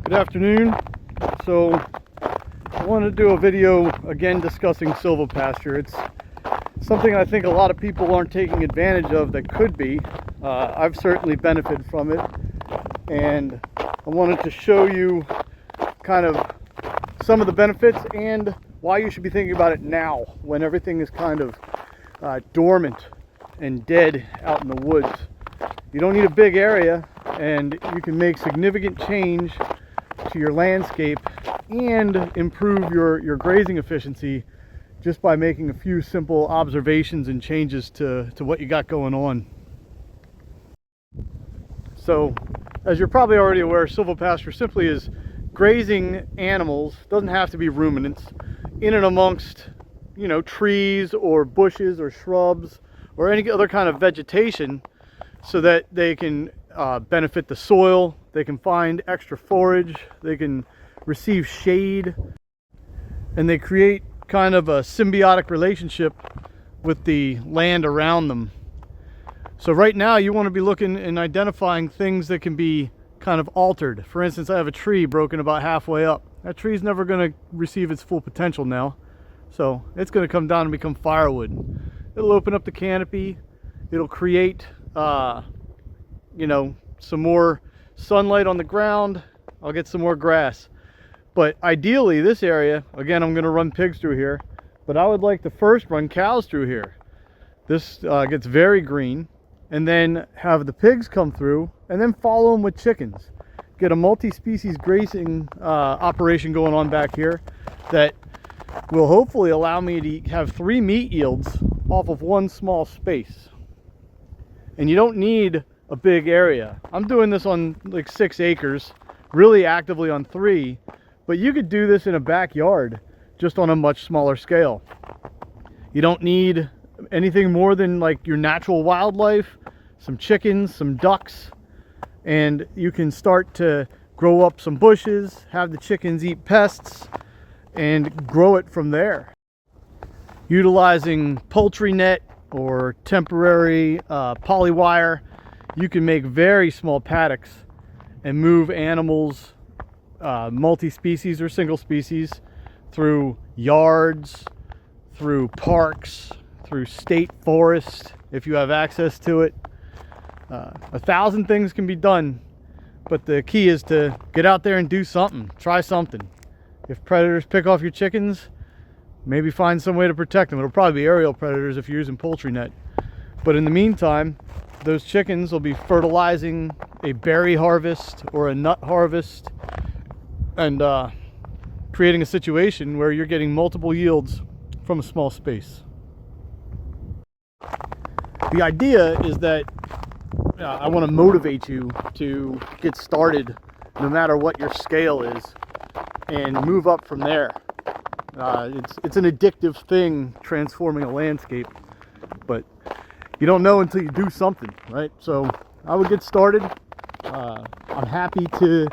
Good afternoon. So I want to do a video again discussing silvopasture. It's something I think a lot of people aren't taking advantage of that could be. I've certainly benefited from it, and I wanted to show you kind of some of the benefits and why you should be thinking about it now when everything is kind of dormant and dead out in the woods. You don't need a big area, and you can make significant change to your landscape and improve your grazing efficiency just by making a few simple observations and changes to what you got going on. So, as you're probably already aware, silvopasture simply is grazing animals. Doesn't have to be ruminants, in and amongst, you know, trees or bushes or shrubs or any other kind of vegetation, so that they can benefit the soil, they can find extra forage, they can receive shade, and they create kind of a symbiotic relationship with the land around them. So right now you want to be looking and identifying things that can be kind of altered. For instance, I have a tree broken about halfway up. That tree's never going to receive its full potential now, so it's going to come down and become firewood. It'll open up the canopy, it'll create you know, some more sunlight on the ground. I'll get some more grass. But ideally this area, again, I'm going to run pigs through here, but I would like to first run cows through here. This gets very green, and then have the pigs come through and then follow them with chickens. Get a multi-species grazing operation going on back here that will hopefully allow me to have 3 meat yields off of one small space. And you don't need a big area. I'm doing this on like 6 acres, really actively on 3, but you could do this in a backyard just on a much smaller scale. You don't need anything more than like your natural wildlife, some chickens, some ducks, and you can start to grow up some bushes, have the chickens eat pests, and grow it from there. Utilizing poultry net or temporary polywire, you can make very small paddocks and move animals, multi-species or single species, through yards, through parks, through state forest if you have access to it. 1,000 things can be done, but the key is to get out there and do something. Try something. If predators pick off your chickens, maybe find some way to protect them. It'll probably be aerial predators if you're using poultry net. But in the meantime, those chickens will be fertilizing a berry harvest or a nut harvest, and creating a situation where you're getting multiple yields from a small space. The idea is that I want to motivate you to get started no matter what your scale is and move up from there. It's an addictive thing, transforming a landscape, but you don't know until you do something, right? So I would get started. I'm happy to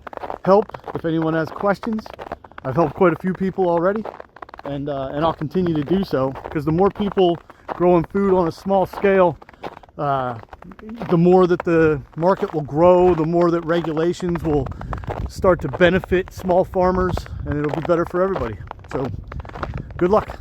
help if anyone has questions. I've helped quite a few people already, and I'll continue to do so, because the more people growing food on a small scale, the more that the market will grow, the more that regulations will start to benefit small farmers, and it'll be better for everybody. So good luck.